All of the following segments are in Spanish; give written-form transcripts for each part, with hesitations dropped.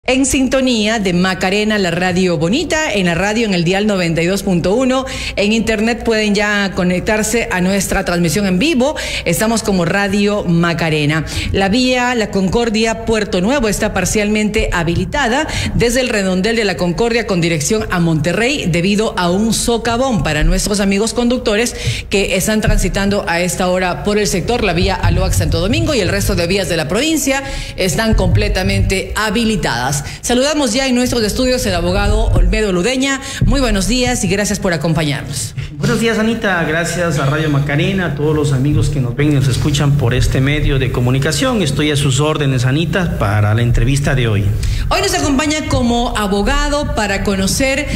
En sintonía de Macarena, la radio bonita, en la radio en el dial 92.1, en internet pueden ya conectarse a nuestra transmisión en vivo, estamos como Radio Macarena. La vía La Concordia Puerto Nuevo está parcialmente habilitada desde el redondel de La Concordia con dirección a Monterrey debido a un socavón para nuestros amigos conductores que están transitando a esta hora por el sector. La vía Aloac Santo Domingo y el resto de vías de la provincia están completamente habilitadas. Saludamos ya en nuestros estudios el abogado Olmedo Ludeña. Muy buenos días y gracias por acompañarnos. Buenos días, Anita. Gracias a Radio Macarena, a todos los amigos que nos ven y nos escuchan por este medio de comunicación. Estoy a sus órdenes, Anita, para la entrevista de hoy. Hoy nos acompaña como abogado para conocer,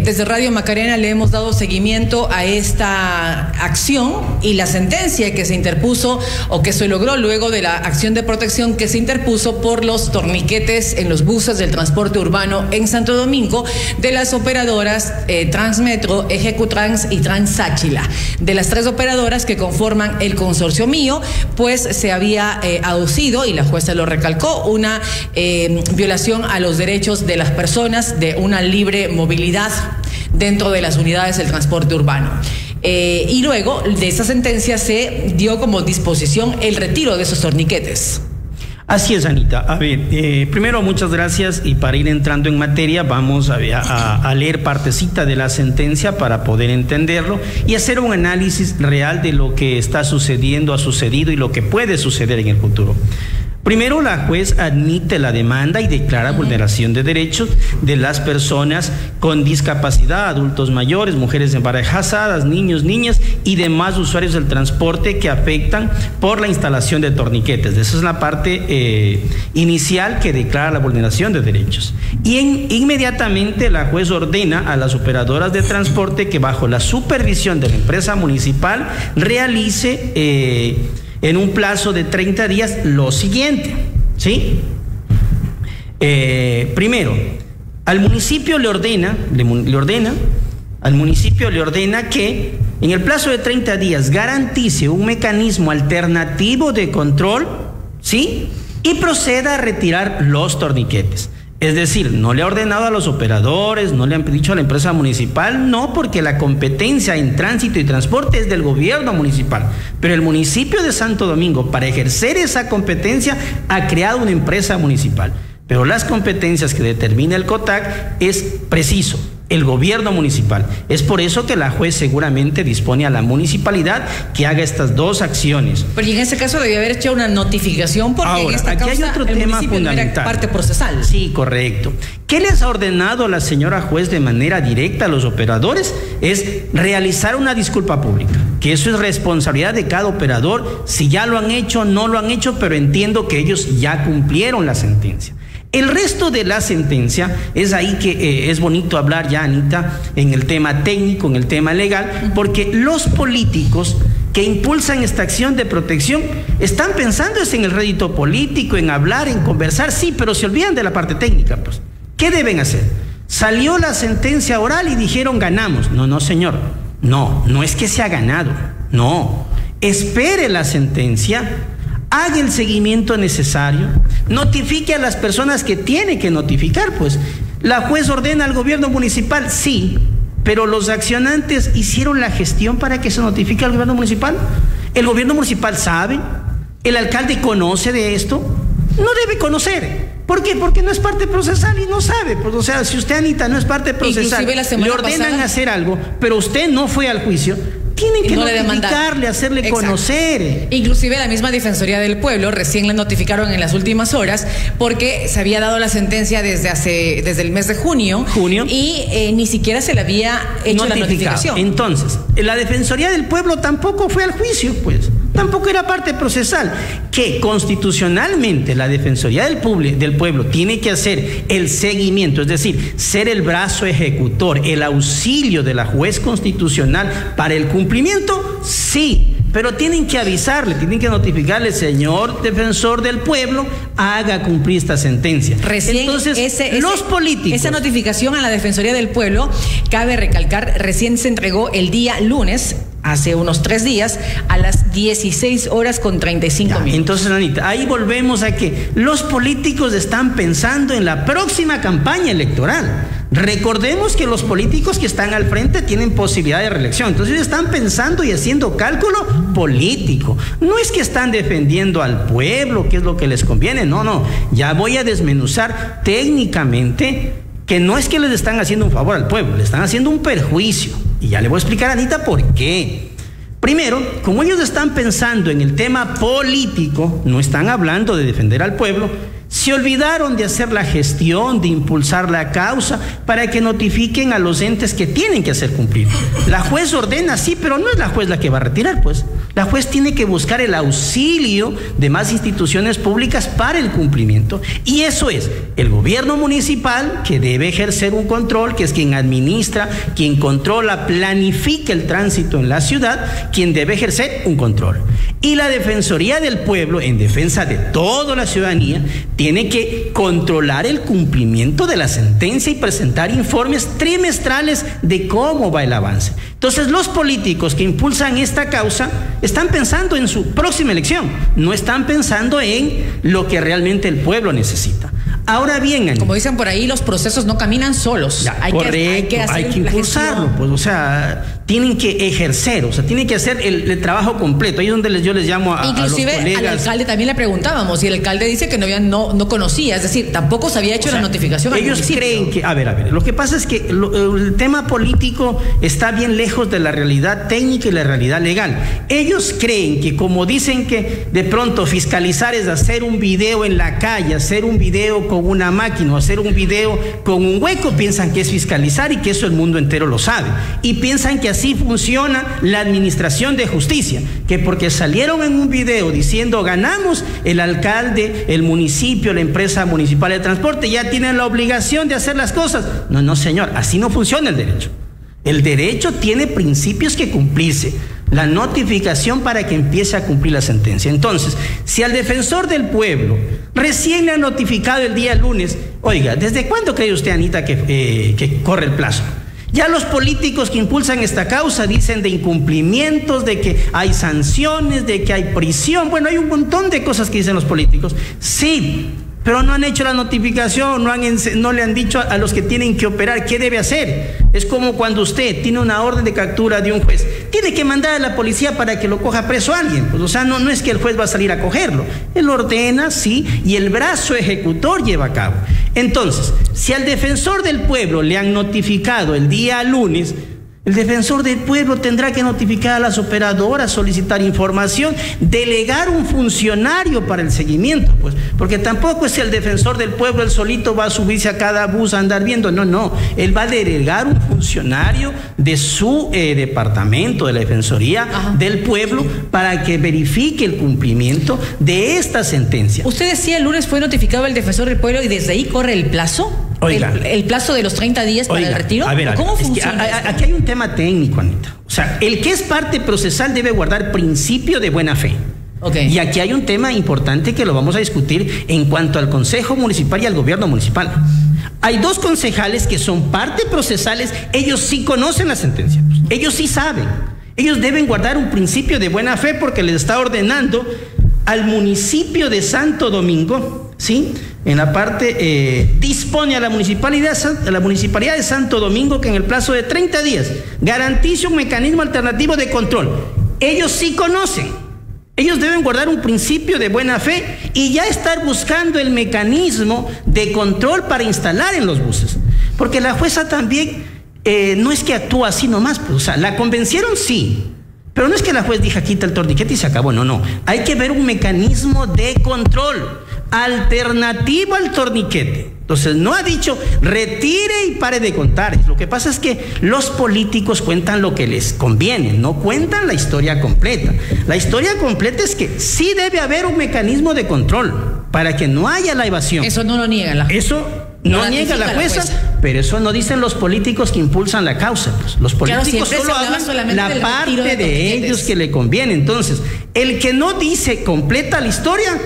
desde Radio Macarena le hemos dado seguimiento a esta acción y la sentencia que se interpuso o que se logró luego de la acción de protección que se interpuso por los torniquetes en los buses del transporte urbano en Santo Domingo de las operadoras Transmetro, Ejecutrans y Transáchila. De las tres operadoras que conforman el consorcio mío, pues se había aducido, y la jueza lo recalcó, una violación a los derechos de las personas de una libre movilidad dentro de las unidades del transporte urbano. Y luego de esa sentencia se dio como disposición el retiro de esos torniquetes. Así es, Anita. A ver, primero muchas gracias, y para ir entrando en materia vamos a leer partecita de la sentencia para poder entenderlo y hacer un análisis real de lo que está sucediendo, ha sucedido y lo que puede suceder en el futuro. Primero, la juez admite la demanda y declara vulneración de derechos de las personas con discapacidad, adultos mayores, mujeres embarazadas, niños, niñas y demás usuarios del transporte que afectan por la instalación de torniquetes. Esa es la parte inicial que declara la vulneración de derechos. Y inmediatamente la juez ordena a las operadoras de transporte que bajo la supervisión de la empresa municipal realice en un plazo de 30 días lo siguiente, ¿sí? Primero, al municipio le ordena que en el plazo de 30 días garantice un mecanismo alternativo de control, ¿sí? Y proceda a retirar los torniquetes. Es decir, no le ha ordenado a los operadores, no le han dicho a la empresa municipal, no, porque la competencia en tránsito y transporte es del gobierno municipal. Pero el municipio de Santo Domingo, para ejercer esa competencia, ha creado una empresa municipal. Pero las competencias que determina el COTAC es preciso, el gobierno municipal. Es por eso que la juez seguramente dispone a la municipalidad que haga estas dos acciones. Pero en ese caso debía haber hecho una notificación porque ahora, en esta aquí causa hay otro el tema municipio no era parte procesal. Sí, correcto. ¿Qué les ha ordenado la señora juez de manera directa a los operadores? Es realizar una disculpa pública, que eso es responsabilidad de cada operador, si ya lo han hecho, no lo han hecho, pero entiendo que ellos ya cumplieron la sentencia. El resto de la sentencia es ahí que es bonito hablar ya, Anita, en el tema técnico, en el tema legal, porque los políticos que impulsan esta acción de protección están pensando en el rédito político, en hablar, en conversar, sí, pero se olvidan de la parte técnica, pues. ¿Qué deben hacer? Salió la sentencia oral y dijeron ganamos. No, no, señor. No, no es que se ha ganado. No. Espere la sentencia, haga el seguimiento necesario, notifique a las personas que tiene que notificar, pues. La juez ordena al gobierno municipal, sí, pero los accionantes hicieron la gestión para que se notifique al gobierno municipal. El gobierno municipal sabe, el alcalde conoce de esto, no debe conocer. ¿Por qué? Porque no es parte procesal y no sabe. Pues, o sea, si usted, Anita, no es parte procesal, le ordenan hacer algo, pero usted no fue al juicio, tienen que notificarle, hacerle conocer. Inclusive la misma Defensoría del Pueblo recién la notificaron en las últimas horas porque se había dado la sentencia desde el mes de junio. Y ni siquiera se le había hecho la notificación. Entonces, la Defensoría del Pueblo tampoco fue al juicio, pues. Tampoco era parte procesal. Que constitucionalmente la Defensoría del Pueblo tiene que hacer el seguimiento, es decir, ser el brazo ejecutor, el auxilio de la juez constitucional para el cumplimiento, sí, pero tienen que avisarle, tienen que notificarle, señor defensor del pueblo, haga cumplir esta sentencia. Recién entonces, los políticos... Esa notificación a la Defensoría del Pueblo, cabe recalcar, recién se entregó el día lunes hace unos 3 días, a las 16:35. Entonces, Anita, ahí volvemos a que los políticos están pensando en la próxima campaña electoral. Recordemos que los políticos que están al frente tienen posibilidad de reelección. Entonces están pensando y haciendo cálculo político. No es que están defendiendo al pueblo, que es lo que les conviene. No. Ya voy a desmenuzar técnicamente que no es que les están haciendo un favor al pueblo, le están haciendo un perjuicio. Y ya le voy a explicar a Anita por qué. Primero, como ellos están pensando en el tema político, no están hablando de defender al pueblo, se olvidaron de hacer la gestión, de impulsar la causa para que notifiquen a los entes que tienen que hacer cumplir. La juez ordena, sí, pero no es la juez la que va a retirar, pues. La juez tiene que buscar el auxilio de más instituciones públicas para el cumplimiento. Y eso es el gobierno municipal, que debe ejercer un control, que es quien administra, quien controla, planifica el tránsito en la ciudad, quien debe ejercer un control. Y la Defensoría del Pueblo, en defensa de toda la ciudadanía, tiene que controlar el cumplimiento de la sentencia y presentar informes trimestrales de cómo va el avance. Entonces, los políticos que impulsan esta causa están pensando en su próxima elección, no están pensando en lo que realmente el pueblo necesita. Ahora bien, Anita, como dicen por ahí, los procesos no caminan solos. Ya, hay que impulsarlo, pues, o sea, tienen que ejercer, o sea, tienen que hacer el trabajo completo. Ahí es donde yo les llamo a los colegas. Inclusive al alcalde también le preguntábamos y el alcalde dice que no conocía, es decir, tampoco se había hecho la notificación. Ellos creen que, a ver, lo que pasa es que el tema político está bien lejos de la realidad técnica y la realidad legal. Ellos creen que, como dicen que de pronto fiscalizar es hacer un video en la calle, hacer un video con una máquina o hacer un video con un hueco, piensan que es fiscalizar y que eso el mundo entero lo sabe. Y piensan que así funciona la administración de justicia, que porque salieron en un video diciendo ganamos, el alcalde, el municipio, la empresa municipal de transporte ya tienen la obligación de hacer las cosas. No, señor, así no funciona el derecho. El derecho tiene principios que cumplirse. La notificación para que empiece a cumplir la sentencia. Entonces, si al defensor del pueblo recién le han notificado el día lunes, oiga, ¿desde cuándo cree usted, Anita, que corre el plazo? Ya los políticos que impulsan esta causa dicen de incumplimientos, de que hay sanciones, de que hay prisión. Bueno, hay un montón de cosas que dicen los políticos. Sí, pero no han hecho la notificación, no le han dicho a los que tienen que operar qué debe hacer. Es como cuando usted tiene una orden de captura de un juez, tiene que mandar a la policía para que lo coja preso a alguien. Pues, o sea, no es que el juez va a salir a cogerlo. Él ordena, sí, y el brazo ejecutor lleva a cabo. Entonces, si al defensor del pueblo le han notificado el día lunes, el defensor del pueblo tendrá que notificar a las operadoras, solicitar información, delegar un funcionario para el seguimiento, pues, porque tampoco es que el defensor del pueblo él solito va a subirse a cada bus a andar viendo, no, él va a delegar un funcionario de su departamento, de la Defensoría del Pueblo, para que verifique el cumplimiento de esta sentencia. Usted decía el lunes fue notificado el defensor del pueblo y desde ahí corre el plazo. Oiga, el plazo de los 30 días para el retiro. A ver, ¿cómo funciona? Aquí hay un tema técnico, Anita. O sea, el que es parte procesal debe guardar principio de buena fe. Okay. Y aquí hay un tema importante que lo vamos a discutir en cuanto al Consejo Municipal y al Gobierno Municipal. Hay dos concejales que son parte procesales, ellos sí conocen la sentencia, ellos sí saben. Ellos deben guardar un principio de buena fe porque les está ordenando al municipio de Santo Domingo, ¿sí? En la parte, dispone a la municipalidad de Santo Domingo que en el plazo de 30 días garantice un mecanismo alternativo de control. Ellos sí conocen, ellos deben guardar un principio de buena fe y ya estar buscando el mecanismo de control para instalar en los buses. Porque la jueza también no es que actúa así nomás, pues, o sea, la convencieron sí. Pero no es que la juez diga quita el torniquete y se acabó, no. Hay que ver un mecanismo de control alternativo al torniquete. Entonces no ha dicho retire y pare de contar. Lo que pasa es que los políticos cuentan lo que les conviene, no cuentan la historia completa. La historia completa es que sí debe haber un mecanismo de control para que no haya la evasión. Eso no lo niega la jueza. Eso no niega la jueza, pero eso no dicen los políticos que impulsan la causa. Pues. Los políticos solo hablan la parte de ellos que le conviene. Entonces, el que no dice completa la historia,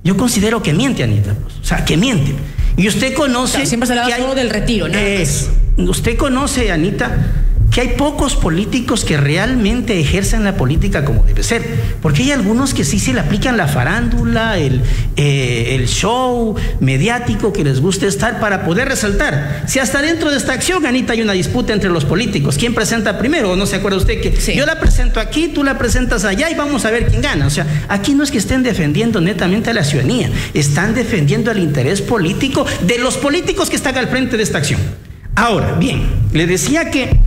yo considero que miente, Anita. Pues. O sea, que miente. Y usted conoce... Claro, siempre se habla solo del retiro, ¿no? Usted conoce, Anita, que hay pocos políticos que realmente ejercen la política como debe ser, porque hay algunos que sí se le aplican la farándula, el show mediático que les gusta estar para poder resaltar. Si hasta dentro de esta acción, Anita, hay una disputa entre los políticos, ¿quién presenta primero? ¿No se acuerda usted que sí, yo la presento aquí, tú la presentas allá y vamos a ver quién gana? O sea, aquí no es que estén defendiendo netamente a la ciudadanía, están defendiendo el interés político de los políticos que están al frente de esta acción. Ahora, bien, le decía que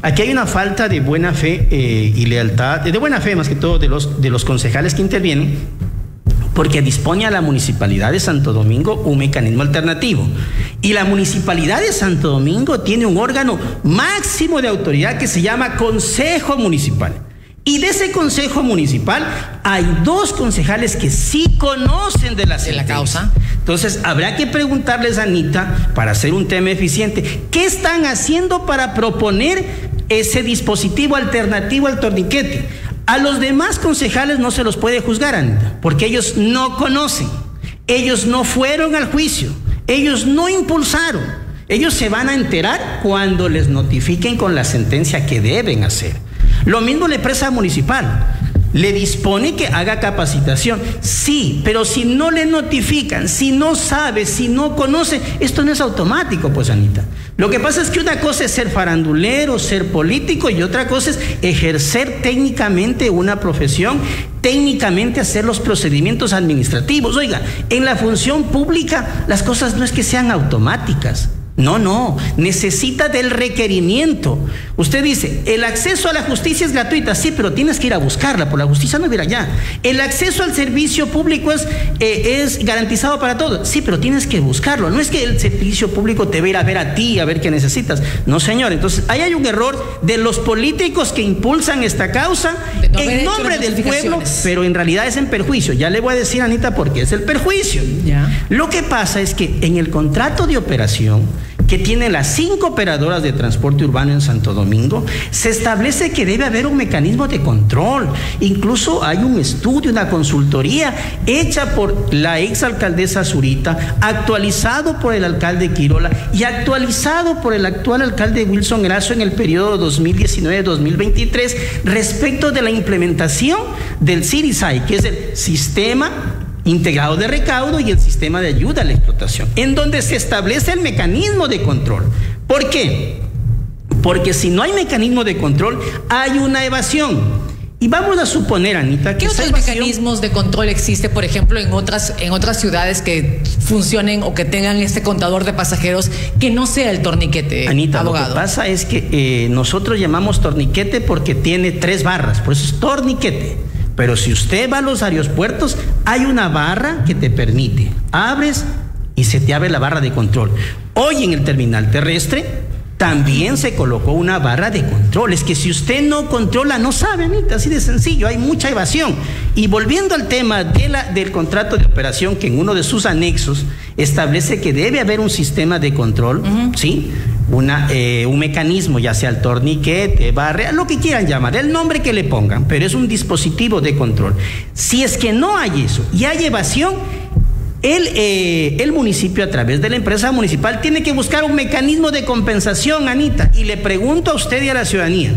aquí hay una falta de buena fe y lealtad, de buena fe más que todo de los concejales que intervienen, porque dispone a la Municipalidad de Santo Domingo un mecanismo alternativo. Y la Municipalidad de Santo Domingo tiene un órgano máximo de autoridad que se llama Consejo Municipal. Y de ese Consejo Municipal hay 2 concejales que sí conocen de la causa. Entonces habrá que preguntarles, Anita, para hacer un tema eficiente, ¿qué están haciendo para proponer ese dispositivo alternativo al torniquete? A los demás concejales no se los puede juzgar, Anita, porque ellos no conocen, ellos no fueron al juicio, ellos no impulsaron, ellos se van a enterar cuando les notifiquen con la sentencia que deben hacer. Lo mismo la empresa municipal, le dispone que haga capacitación, sí, pero si no le notifican, si no sabe, si no conoce, esto no es automático, pues, Anita. Lo que pasa es que una cosa es ser farandulero, ser político, y otra cosa es ejercer técnicamente una profesión, técnicamente hacer los procedimientos administrativos. Oiga, en la función pública las cosas no es que sean automáticas. No, necesita del requerimiento. Usted dice, el acceso a la justicia es gratuita, sí, pero tienes que ir a buscarla, por la justicia no viene allá. El acceso al servicio público es garantizado para todos, sí, pero tienes que buscarlo. No es que el servicio público te va a ir a ver a ti, a ver qué necesitas. No, señor, entonces ahí hay un error de los políticos que impulsan esta causa en nombre del pueblo, pero en realidad es en perjuicio. Ya le voy a decir, Anita, por qué es el perjuicio. Ya. Lo que pasa es que en el contrato de operación que tienen las 5 operadoras de transporte urbano en Santo Domingo, se establece que debe haber un mecanismo de control. Incluso hay un estudio, una consultoría hecha por la exalcaldesa Zurita, actualizado por el alcalde Quirola y actualizado por el actual alcalde Wilson Erazo en el periodo 2019-2023 respecto de la implementación del CIRISAI, que es el Sistema Integrado de Recaudo y el Sistema de Ayuda a la Explotación, en donde se establece el mecanismo de control. ¿Por qué? Porque si no hay mecanismo de control, hay una evasión. Y vamos a suponer, Anita, que ¿qué otros mecanismos de control existe, por ejemplo, en otras ciudades que funcionen o que tengan este contador de pasajeros que no sea el torniquete, Anita, abogado? Lo que pasa es que nosotros llamamos torniquete porque tiene 3 barras, por eso es torniquete. Pero si usted va a los aeropuertos, hay una barra que te permite, abres y se te abre la barra de control. Hoy en el terminal terrestre también se colocó una barra de control. Es que si usted no controla, no sabe, Anita, así de sencillo, hay mucha evasión. Y volviendo al tema del contrato de operación, que en uno de sus anexos establece que debe haber un sistema de control, ¿sí? Un mecanismo, ya sea el torniquete, barra, lo que quieran llamar, el nombre que le pongan, pero es un dispositivo de control. Si es que no hay eso y hay evasión, el municipio, a través de la empresa municipal, tiene que buscar un mecanismo de compensación, Anita. Y le pregunto a usted y a la ciudadanía,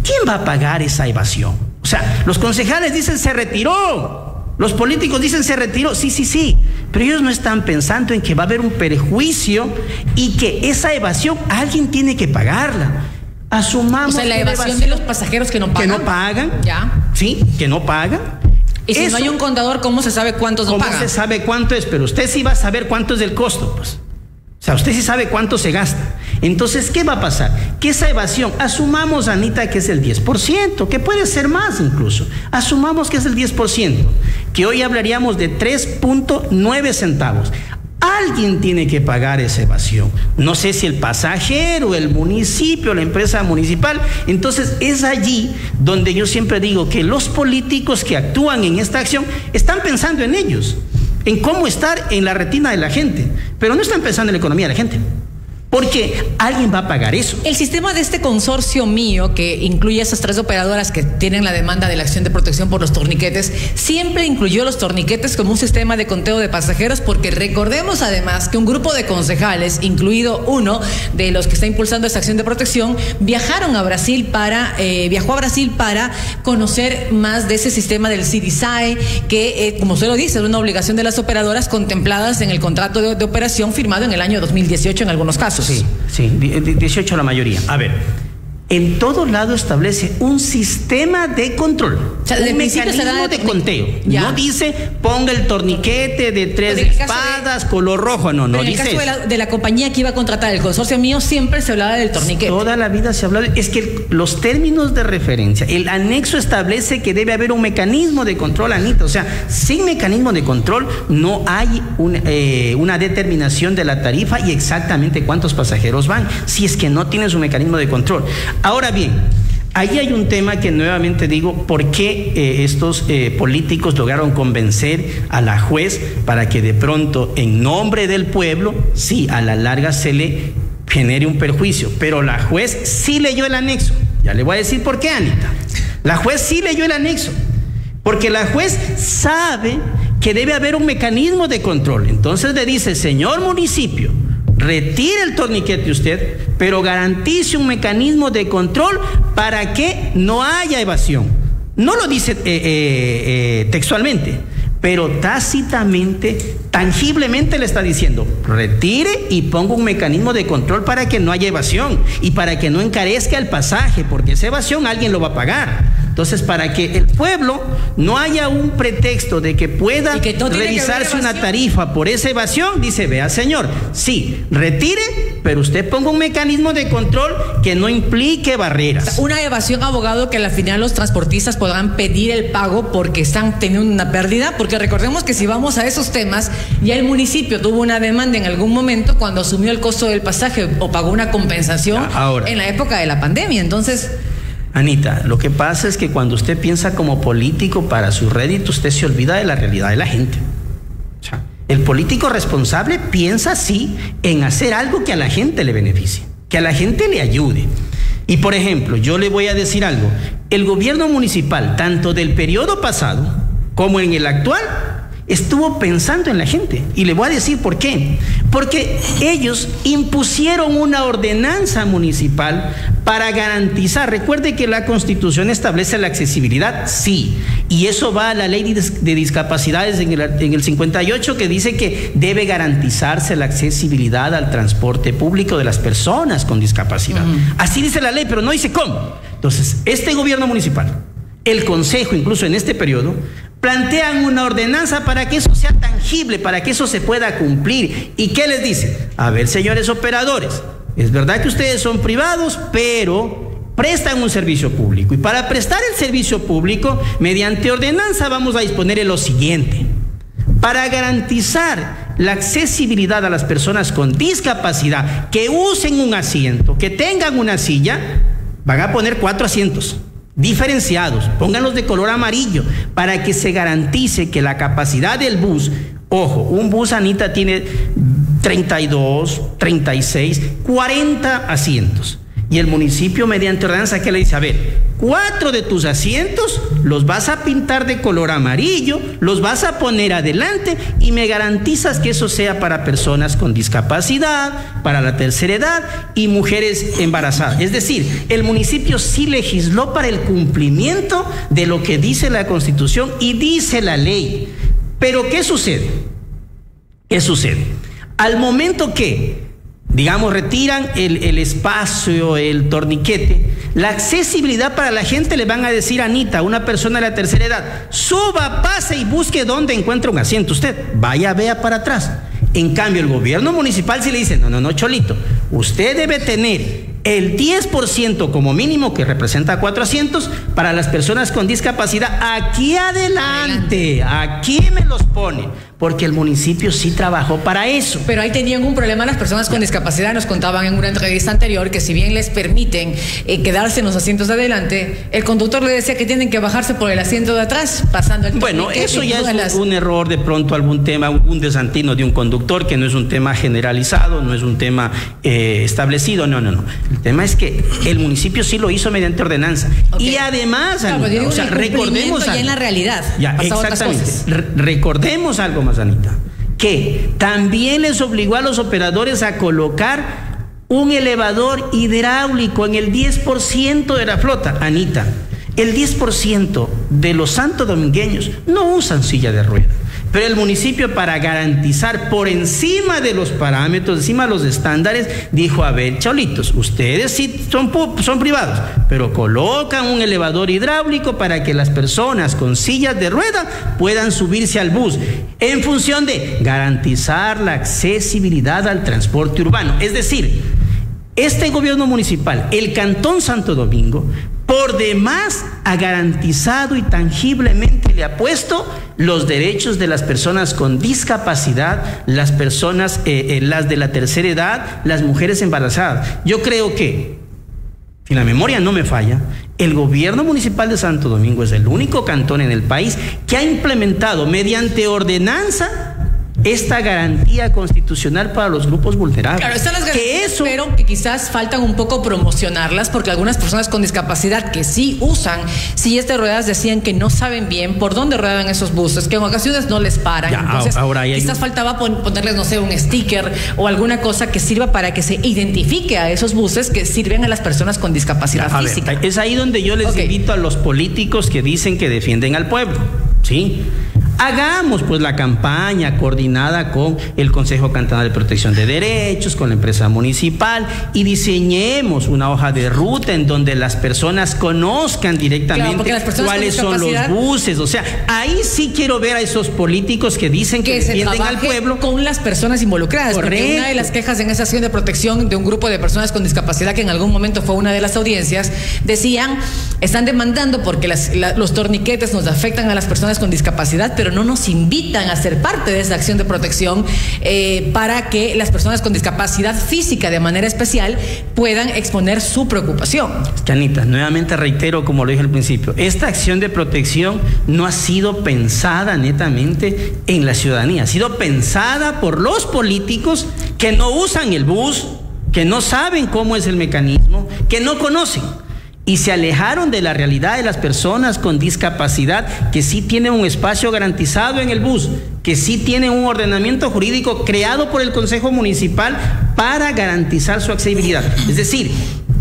¿quién va a pagar esa evasión? O sea, los concejales dicen se retiró, los políticos dicen se retiró, sí, pero ellos no están pensando en que va a haber un perjuicio y que esa evasión alguien tiene que pagarla. Asumamos. O sea, la evasión de los pasajeros que no pagan. Que no pagan. Ya. Sí, que no pagan. Y si no hay un contador, ¿cómo se sabe cuántos no pagan? ¿Cómo se sabe cuánto es? Pero usted sí va a saber cuánto es del costo, pues. O sea, usted sí sabe cuánto se gasta. Entonces, ¿qué va a pasar? Que esa evasión, asumamos, Anita, que es el 10%, que puede ser más incluso. Asumamos que es el 10%, que hoy hablaríamos de 3.9 centavos. Alguien tiene que pagar esa evasión. No sé si el pasajero, el municipio, la empresa municipal. Entonces es allí donde yo siempre digo que los políticos que actúan en esta acción están pensando en ellos, en cómo estar en la retina de la gente, pero no están pensando en la economía de la gente. Porque alguien va a pagar eso. El sistema de este consorcio mío, que incluye a esas 3 operadoras que tienen la demanda de la acción de protección por los torniquetes, siempre incluyó los torniquetes como un sistema de conteo de pasajeros, porque recordemos además que un grupo de concejales, incluido uno de los que está impulsando esta acción de protección, viajó a Brasil para conocer más de ese sistema del CIDISAE, que, como usted lo dice, es una obligación de las operadoras contempladas en el contrato de operación firmado en el año 2018 en algunos casos. Sí, 18 la mayoría. A ver, en todo lado establece un sistema de control, o sea, un mecanismo de conteo. Ya. No dice ponga el torniquete de 3 espadas, color rojo, no dice. En el caso de la compañía que iba a contratar el consorcio mío, siempre se hablaba del torniquete. Toda la vida se ha hablado. Es que los términos de referencia, el anexo establece que debe haber un mecanismo de control, Anita. O sea, sin mecanismo de control no hay una determinación de la tarifa y exactamente cuántos pasajeros van, si es que no tienes un mecanismo de control. Ahora bien, ahí hay un tema que nuevamente digo, ¿por qué estos políticos lograron convencer a la juez para que de pronto, en nombre del pueblo, sí, a la larga se le genere un perjuicio? Pero la juez sí leyó el anexo. Ya le voy a decir por qué, Anita. La juez sí leyó el anexo, porque la juez sabe que debe haber un mecanismo de control. Entonces le dice, señor municipio, retire el torniquete usted, pero garantice un mecanismo de control para que no haya evasión. No lo dice textualmente, pero tácitamente, tangiblemente le está diciendo, retire y ponga un mecanismo de control para que no haya evasión y para que no encarezca el pasaje, porque esa evasión alguien lo va a pagar. Entonces, para que el pueblo no haya un pretexto de que pueda revisarse una tarifa por esa evasión, dice, vea señor, sí, retire, pero usted ponga un mecanismo de control que no implique barreras. O sea, una evasión, abogado, que al final los transportistas podrán pedir el pago porque están teniendo una pérdida, porque recordemos que si vamos a esos temas, ya el municipio tuvo una demanda en algún momento cuando asumió el costo del pasaje o pagó una compensación en la época de la pandemia. Entonces, Anita, lo que pasa es que cuando usted piensa como político para su rédito, usted se olvida de la realidad de la gente. O sea, el político responsable piensa así en hacer algo que a la gente le beneficie, que a la gente le ayude. Y por ejemplo, yo le voy a decir algo, el gobierno municipal, tanto del periodo pasado como en el actual, estuvo pensando en la gente. Y le voy a decir por qué. Porque ellos impusieron una ordenanza municipal para garantizar. Recuerde que la Constitución establece la accesibilidad, sí. Y eso va a la ley de discapacidades en el 58, que dice que debe garantizarse la accesibilidad al transporte público de las personas con discapacidad. Así dice la ley, pero no dice cómo. Entonces, este gobierno municipal, el consejo, incluso en este periodo, plantean una ordenanza para que eso sea tangible, para que eso se pueda cumplir. ¿Y qué les dice? A ver, señores operadores, es verdad que ustedes son privados, pero prestan un servicio público. Y para prestar el servicio público, mediante ordenanza vamos a disponer de lo siguiente. Para garantizar la accesibilidad a las personas con discapacidad, que usen un asiento, que tengan una silla, van a poner 4 asientos. Diferenciados, pónganlos de color amarillo para que se garantice que la capacidad del bus, ojo, un bus, Anita, tiene 32, 36, 40 asientos. Y el municipio, mediante ordenanza, ¿qué le dice? A ver, 4 de tus asientos los vas a pintar de color amarillo, los vas a poner adelante y me garantizas que eso sea para personas con discapacidad, para la tercera edad y mujeres embarazadas. Es decir, el municipio sí legisló para el cumplimiento de lo que dice la Constitución y dice la ley. Pero ¿qué sucede? ¿Qué sucede? Al momento que, digamos, retiran el espacio, el torniquete, la accesibilidad para la gente, le van a decir a Anita, una persona de la tercera edad, suba, pase y busque dónde encuentra un asiento. Usted vaya, vea para atrás. En cambio, el gobierno municipal sí le dice, no, Cholito, usted debe tener el 10% como mínimo, que representa 4 asientos, para las personas con discapacidad. Aquí adelante, aquí me los pone. porque el municipio sí trabajó para eso. Pero ahí tenían un problema las personas con discapacidad. Nos contaban en una entrevista anterior que si bien les permiten quedarse en los asientos de adelante, el conductor le decía que tienen que bajarse por el asiento de atrás, pasando el Bueno, eso ya es un error, de pronto algún tema, un desatino de un conductor, que no es un tema generalizado, no es un tema establecido, no. El tema es que el municipio sí lo hizo mediante ordenanza. Okay. Y además, Anita, o sea, recordemos ya en la realidad. Ya, exactamente. Recordemos algo más, Anita, que también les obligó a los operadores a colocar un elevador hidráulico en el 10% de la flota. Anita, el 10% de los santodomingueños no usan silla de ruedas. Pero el municipio, para garantizar por encima de los parámetros, encima de los estándares, dijo: a ver, chaulitos, ustedes sí son privados, pero colocan un elevador hidráulico para que las personas con sillas de rueda puedan subirse al bus, en función de garantizar la accesibilidad al transporte urbano. Es decir, este gobierno municipal, el Cantón Santo Domingo, por demás ha garantizado y tangiblemente le ha puesto los derechos de las personas con discapacidad, las personas, las de la tercera edad, las mujeres embarazadas. Yo creo que, si la memoria no me falla, el gobierno municipal de Santo Domingo es el único cantón en el país que ha implementado mediante ordenanza esta garantía constitucional para los grupos vulnerables. Claro, están las garantías, pero que quizás faltan un poco promocionarlas, porque algunas personas con discapacidad que sí usan sillas de ruedas decían que no saben bien por dónde ruedan esos buses, que en ocasiones no les paran. Ya, entonces, quizás faltaba ponerles, no sé, un sticker o alguna cosa que sirva para que se identifique a esos buses que sirven a las personas con discapacidad física. Es ahí donde yo les invito a los políticos que dicen que defienden al pueblo, ¿sí? Hagamos pues la campaña coordinada con el Consejo Cantonal de Protección de Derechos, con la empresa municipal, y diseñemos una hoja de ruta en donde las personas conozcan directamente cuáles son los buses. O sea, ahí sí quiero ver a esos políticos que dicen que defienden al pueblo con las personas involucradas. Correcto. Porque una de las quejas en esa acción de protección de un grupo de personas con discapacidad, que en algún momento fue una de las audiencias, decían, están demandando porque los torniquetes nos afectan a las personas con discapacidad, pero no nos invitan a ser parte de esa acción de protección para que las personas con discapacidad física de manera especial puedan exponer su preocupación. Anita, nuevamente reitero, como lo dije al principio, esta acción de protección no ha sido pensada netamente en la ciudadanía, ha sido pensada por los políticos que no usan el bus, que no saben cómo es el mecanismo, que no conocen. Y se alejaron de la realidad de las personas con discapacidad, que sí tienen un espacio garantizado en el bus, que sí tienen un ordenamiento jurídico creado por el Consejo Municipal para garantizar su accesibilidad. Es decir,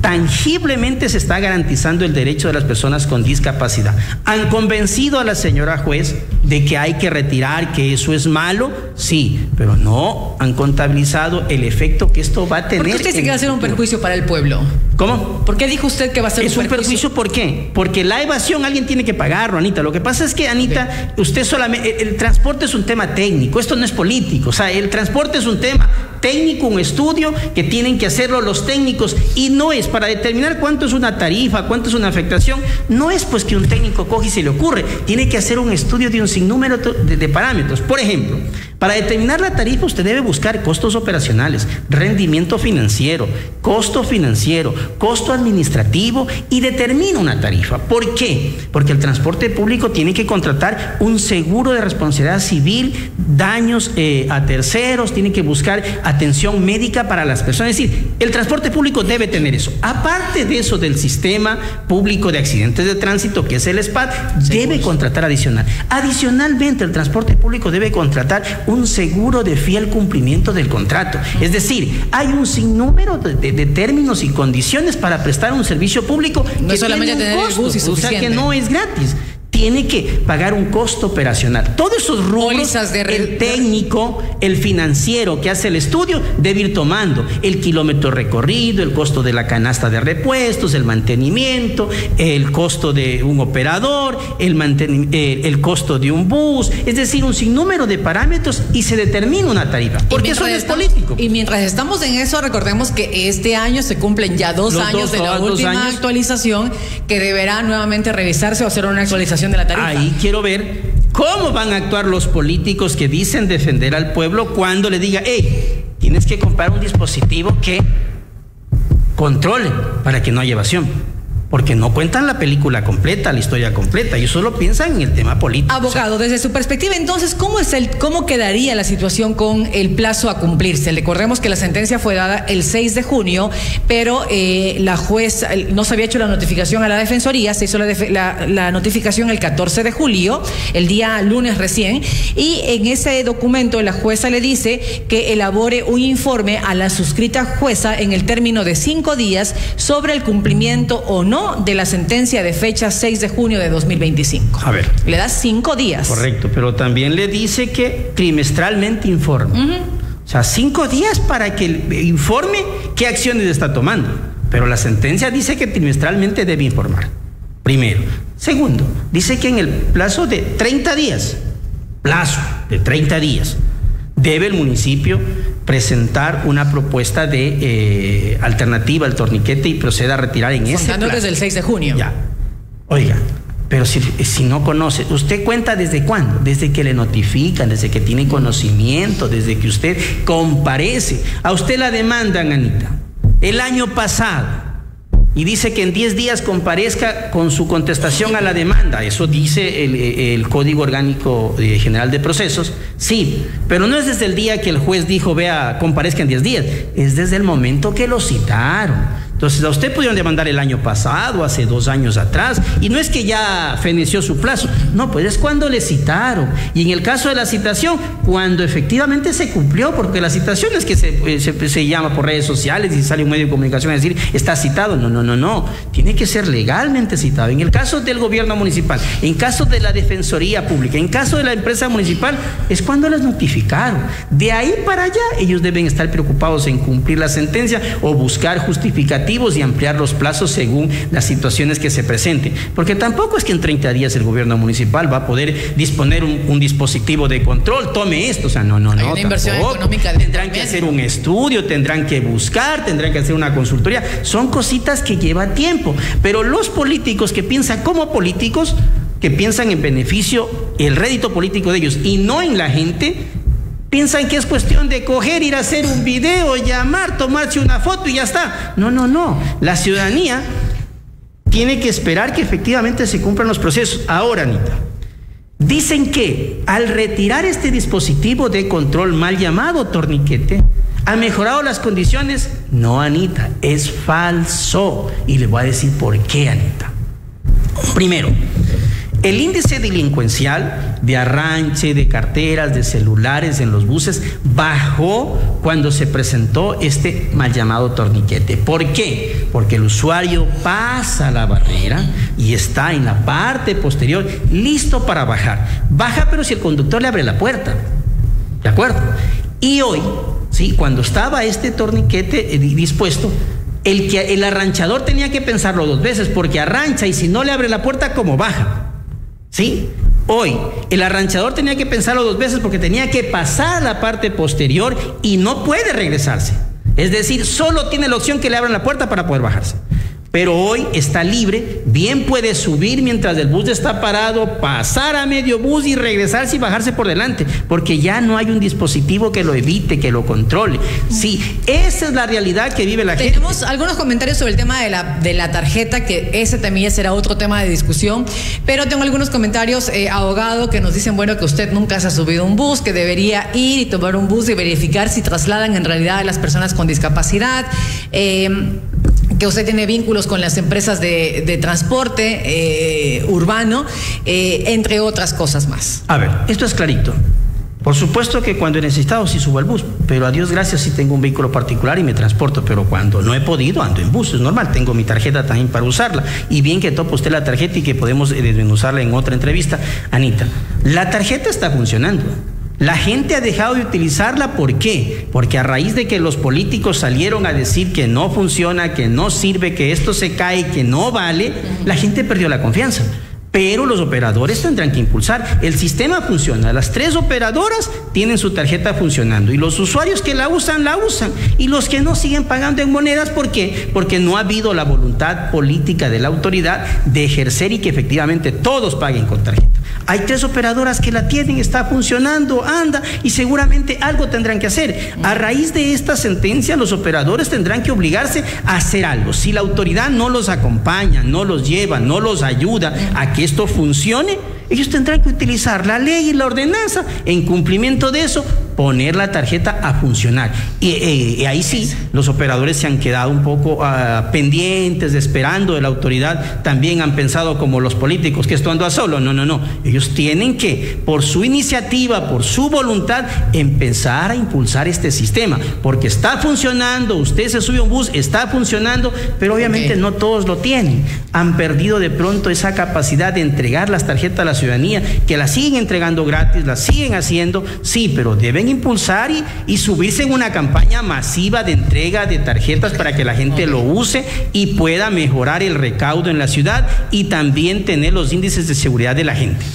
tangiblemente se está garantizando el derecho de las personas con discapacidad. Han convencido a la señora juez de que hay que retirar, que eso es malo, sí, pero no han contabilizado el efecto que esto va a tener. ¿Por qué usted dice que va a ser un perjuicio para el pueblo? ¿Cómo? ¿Por qué dijo usted que va a ser un perjuicio? ¿Es un perjuicio por qué? Porque la evasión alguien tiene que pagarlo, Anita. Lo que pasa es que, Anita, usted solamente, el transporte es un tema técnico, esto no es político. O sea, el transporte es un tema técnico, un estudio que tienen que hacerlo los técnicos, y no es para determinar cuánto es una tarifa, cuánto es una afectación, no es pues que un técnico coge y se le ocurre, tiene que hacer un estudio de un sinnúmero de parámetros. Por ejemplo, para determinar la tarifa usted debe buscar costos operacionales, rendimiento financiero, costo administrativo, y determina una tarifa. ¿Por qué? Porque el transporte público tiene que contratar un seguro de responsabilidad civil, daños a terceros, tiene que buscar atención médica para las personas. Es decir, el transporte público debe tener eso. Aparte de eso, del sistema público de accidentes de tránsito, que es el SPAT, debe contratar adicional. Adicionalmente, el transporte público debe contratar un seguro de fiel cumplimiento del contrato. Es decir, hay un sinnúmero de términos y condiciones para prestar un servicio público, no que solamente tiene un tener costo, el bus, o sea que no es gratis. Tiene que pagar un costo operacional. Todos esos rubros, el técnico, el financiero que hace el estudio, debe ir tomando el kilómetro recorrido, el costo de la canasta de repuestos, el mantenimiento, el costo de un operador, el costo de un bus, es decir, un sinnúmero de parámetros, y se determina una tarifa, porque eso no es político. Y mientras estamos en eso, recordemos que este año se cumplen ya dos años de la última actualización, que deberá nuevamente revisarse o hacer una actualización de la tarifa. Ahí quiero ver ¿Cómo van a actuar los políticos que dicen defender al pueblo cuando le diga, hey, tienes que comprar un dispositivo que controle para que no haya evasión? Porque no cuentan la película completa, la historia completa, y solo piensan en el tema político. Abogado, desde su perspectiva, entonces, ¿cómo quedaría la situación con el plazo a cumplirse? Recordemos que la sentencia fue dada el 6 de junio, pero la juez no se había hecho la notificación a la Defensoría, se hizo la notificación el 14 de julio, el día lunes recién, y en ese documento la jueza le dice que elabore un informe a la suscrita jueza en el término de 5 días sobre el cumplimiento o no de la sentencia de fecha 6 de junio de 2025. A ver. Le da 5 días. Correcto, pero también le dice que trimestralmente informe. O sea, 5 días para que informe qué acciones está tomando. Pero la sentencia dice que trimestralmente debe informar. Primero. Segundo, dice que en el plazo de 30 días, debe el municipio presentar una propuesta de alternativa al torniquete y proceda a retirar en ese plazo. Desde el 6 de junio. Ya. Oiga, pero si no conoce, ¿usted cuenta desde cuándo? Desde que le notifican, desde que tiene conocimiento, desde que usted comparece. A usted la demandan, Anita, el año pasado. Y dice que en 10 días comparezca con su contestación a la demanda. Eso dice el Código Orgánico General de Procesos. Sí, pero no es desde el día que el juez dijo, vea, comparezca en 10 días. Es desde el momento que lo citaron. Entonces, a usted pudieron demandar el año pasado, hace 2 años atrás, y no es que ya feneció su plazo, no, pues es cuando le citaron. Y en el caso de la citación, cuando efectivamente se cumplió, porque la citación es que se llama por redes sociales y sale un medio de comunicación a decir, está citado. No, tiene que ser legalmente citado. En el caso del gobierno municipal, en caso de la Defensoría Pública, en caso de la empresa municipal, es cuando les notificaron. De ahí para allá, ellos deben estar preocupados en cumplir la sentencia o buscar justificativos y ampliar los plazos según las situaciones que se presenten, porque tampoco es que en 30 días el gobierno municipal va a poder disponer un dispositivo de control, tome esto, o sea, no, hay una inversión económica. Tendrán que hacer un estudio, tendrán que buscar, tendrán que hacer una consultoría, son cositas que llevan tiempo, pero los políticos que piensan como políticos, que piensan en beneficio, el rédito político de ellos y no en la gente, piensan que es cuestión de coger, ir a hacer un video, llamar, tomarse una foto y ya está. No. La ciudadanía tiene que esperar que efectivamente se cumplan los procesos. Ahora, Anita, dicen que al retirar este dispositivo de control mal llamado torniquete, ¿ha mejorado las condiciones? No, Anita, es falso. Y le voy a decir por qué, Anita. Primero, el índice delincuencial de arranche, de carteras, de celulares en los buses bajó cuando se presentó este mal llamado torniquete. ¿Por qué? Porque el usuario pasa la barrera y está en la parte posterior listo para bajar. Baja, pero si el conductor le abre la puerta. ¿De acuerdo? Y hoy, sí, cuando estaba este torniquete dispuesto, el arranchador tenía que pensarlo 2 veces, porque arrancha y si no le abre la puerta, ¿cómo baja? ¿Sí? Hoy, el arranchador tenía que pensarlo 2 veces porque tenía que pasar a la parte posterior y no puede regresarse. Es decir, solo tiene la opción que le abran la puerta para poder bajarse. Pero hoy está libre, bien puede subir mientras el bus está parado, pasar a medio bus y regresarse y bajarse por delante, porque ya no hay un dispositivo que lo evite, que lo controle. Sí, esa es la realidad que vive la gente. Tenemos algunos comentarios sobre el tema de la tarjeta, que ese también será otro tema de discusión, pero tengo algunos comentarios, abogado, que nos dicen, bueno, que usted nunca se ha subido a un bus, que debería ir y tomar un bus y verificar si trasladan en realidad a las personas con discapacidad, que usted tiene vínculos con las empresas de transporte urbano, entre otras cosas más. A ver, esto es clarito. Por supuesto que cuando he necesitado sí subo al bus, pero a Dios gracias sí tengo un vehículo particular y me transporto, pero cuando no he podido ando en bus, es normal, tengo mi tarjeta también para usarla, y bien que topa usted la tarjeta y que podemos desmenuzarla en otra entrevista. Anita, la tarjeta está funcionando. La gente ha dejado de utilizarla, ¿por qué? Porque a raíz de que los políticos salieron a decir que no funciona, que no sirve, que esto se cae, que no vale, la gente perdió la confianza. pero los operadores tendrán que impulsar. El sistema funciona, las 3 operadoras tienen su tarjeta funcionando y los usuarios que la usan, y los que no siguen pagando en monedas. ¿Por qué? Porque no ha habido la voluntad política de la autoridad de ejercer y que efectivamente todos paguen con tarjeta. Hay 3 operadoras que la tienen, está funcionando, anda, y seguramente algo tendrán que hacer. A raíz de esta sentencia, los operadores tendrán que obligarse a hacer algo. Si la autoridad no los acompaña, no los lleva, no los ayuda a que esto funcione, ellos tendrán que utilizar la ley y la ordenanza. En cumplimiento de eso, poner la tarjeta a funcionar. Y ahí sí, los operadores se han quedado un poco pendientes, esperando de la autoridad. También han pensado como los políticos, que esto anda solo. No. Ellos tienen que, por su iniciativa, por su voluntad, empezar a impulsar este sistema. Porque está funcionando, usted se sube a un bus, está funcionando, pero obviamente no todos lo tienen. Han perdido de pronto esa capacidad de entregar las tarjetas a la ciudadanía, que las siguen entregando gratis, las siguen haciendo, sí, pero deben impulsar y subirse en una campaña masiva de entrega de tarjetas para que la gente lo use y pueda mejorar el recaudo en la ciudad y también tener los índices de seguridad de la gente.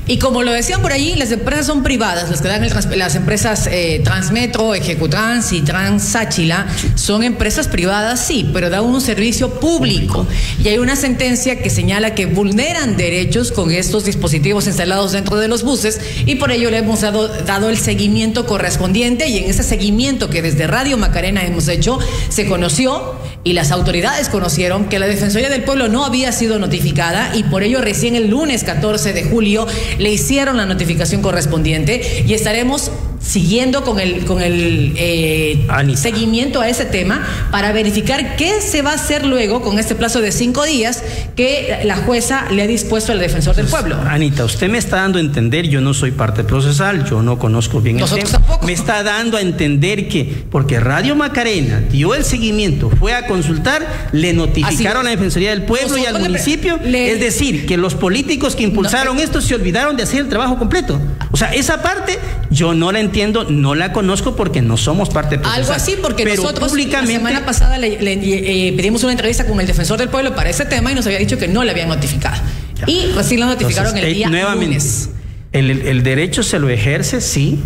Y como lo decían por allí, las empresas son privadas, las que dan las empresas Transmetro, Ejecutrans y Transáchila, son empresas privadas, sí, pero dan un servicio público. Y hay una sentencia que señala que vulneran derechos con estos dispositivos instalados dentro de los buses, y por ello le hemos dado el seguimiento correspondiente, y en ese seguimiento que desde Radio Macarena hemos hecho, se conoció y las autoridades conocieron que la Defensoría del Pueblo no había sido notificada, y por ello recién el lunes 14 de julio le hicieron la notificación correspondiente, y estaremos siguiendo con el seguimiento a ese tema para verificar qué se va a hacer luego con este plazo de 5 días que la jueza le ha dispuesto al Defensor del Pueblo. Anita, usted me está dando a entender, yo no soy parte procesal, yo no conozco bien el tema. Tampoco. Me está dando a entender que porque Radio Macarena dio el seguimiento, fue a consultar, le notificaron a la Defensoría del Pueblo y al municipio, es decir, que los políticos que impulsaron esto se olvidaron de hacer el trabajo completo. O sea, esa parte yo no la entiendo, no la conozco porque no somos parte procesal. Algo así, porque nosotros la semana pasada le pedimos una entrevista con el Defensor del Pueblo para ese tema y nos había dicho que no le habían notificado. Ya. Y recién lo notificaron. Entonces, el día nuevamente, lunes. El derecho se lo ejerce, sí,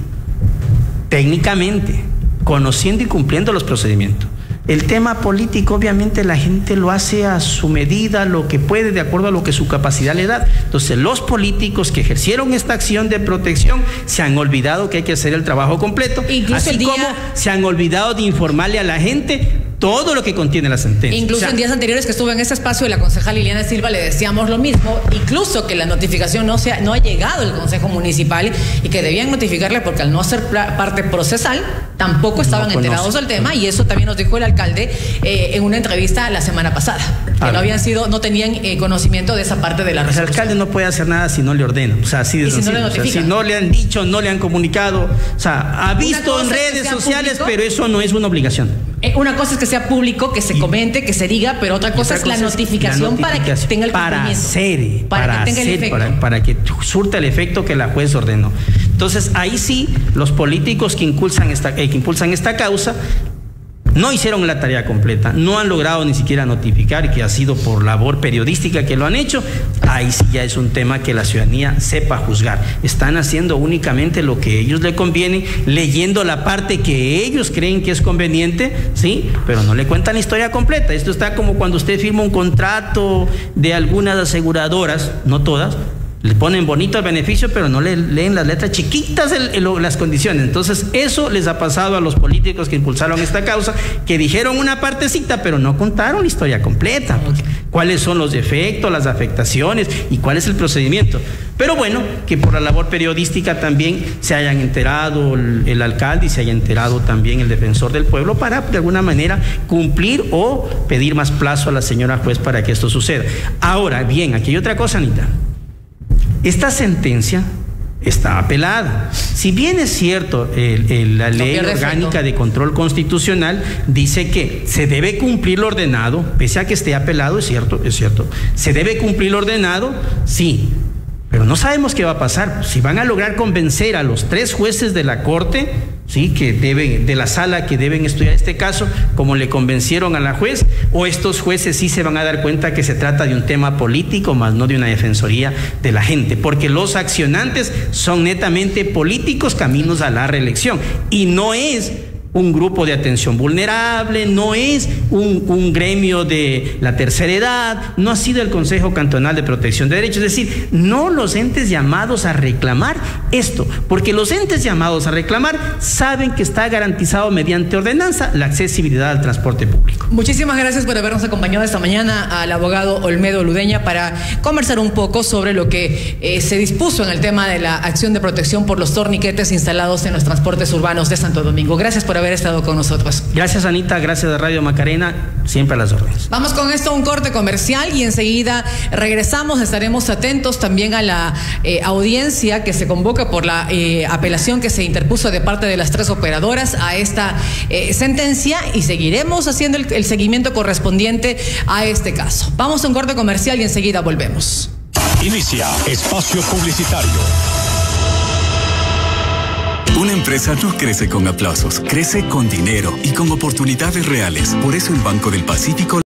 técnicamente, conociendo y cumpliendo los procedimientos. El tema político, obviamente, la gente lo hace a su medida, lo que puede, de acuerdo a lo que su capacidad le da. Entonces, los políticos que ejercieron esta acción de protección se han olvidado que hay que hacer el trabajo completo, así como se han olvidado de informarle a la gente todo lo que contiene la sentencia. Incluso en días anteriores que estuve en ese espacio de la concejal Liliana Silva le decíamos lo mismo, incluso que la notificación no ha llegado al Consejo Municipal y que debían notificarle porque al no ser parte procesal tampoco estaban enterados del tema, y eso también nos dijo el alcalde en una entrevista la semana pasada, que no tenían conocimiento de esa parte de la resolución. El alcalde no puede hacer nada si no le ordena, o sea, así de sencillo. Si no le notifica. O sea, si no le han dicho, no le han comunicado, o sea, ha visto en redes sociales, público, pero eso no es una obligación. Una cosa es que sea público, que se comente, que se diga, pero otra cosa es la notificación para que tenga el cumplimiento. Para que surta el efecto que la juez ordenó. Entonces, ahí sí, los políticos que impulsan esta causa no hicieron la tarea completa, no han logrado ni siquiera notificar, que ha sido por labor periodística que lo han hecho. Ahí sí ya es un tema que la ciudadanía sepa juzgar. Están haciendo únicamente lo que a ellos les conviene, leyendo la parte que ellos creen que es conveniente, sí, pero no le cuentan la historia completa. Esto está como cuando usted firma un contrato de algunas aseguradoras, no todas, le ponen bonito el beneficio, pero no le leen las letras chiquitas las condiciones. Entonces, eso les ha pasado a los políticos que impulsaron esta causa, que dijeron una partecita, pero no contaron la historia completa. Cuáles son los defectos, las afectaciones y cuál es el procedimiento. Pero bueno, que por la labor periodística también se hayan enterado el alcalde y se haya enterado también el Defensor del Pueblo para, de alguna manera, cumplir o pedir más plazo a la señora juez para que esto suceda. Ahora, bien, aquí hay otra cosa, Anita. Esta sentencia está apelada. Si bien es cierto, la ley orgánica de control constitucional dice que se debe cumplir lo ordenado, pese a que esté apelado, es cierto. Se debe cumplir lo ordenado, sí, pero no sabemos qué va a pasar. Si van a lograr convencer a los 3 jueces de la Corte, sí, que deben, de la sala, que deben estudiar este caso, como le convencieron a la juez, o estos jueces sí se van a dar cuenta que se trata de un tema político, más no de una defensoría de la gente, porque los accionantes son netamente políticos caminos a la reelección, y no es un grupo de atención vulnerable, no es un gremio de la tercera edad, no ha sido el Consejo Cantonal de Protección de Derechos, es decir, no los entes llamados a reclamar esto, porque los entes llamados a reclamar saben que está garantizado mediante ordenanza la accesibilidad al transporte público. Muchísimas gracias por habernos acompañado esta mañana al abogado Olmedo Ludeña para conversar un poco sobre lo que se dispuso en el tema de la acción de protección por los torniquetes instalados en los transportes urbanos de Santo Domingo. Gracias por haber estado con nosotros. Gracias, Anita, gracias a Radio Macarena, siempre a las órdenes. Vamos con esto a un corte comercial y enseguida regresamos. Estaremos atentos también a la audiencia que se convoca por la apelación que se interpuso de parte de las 3 operadoras a esta sentencia, y seguiremos haciendo el seguimiento correspondiente a este caso. Vamos a un corte comercial y enseguida volvemos. Inicia espacio publicitario. Una empresa no crece con aplausos, crece con dinero y con oportunidades reales. Por eso el Banco del Pacífico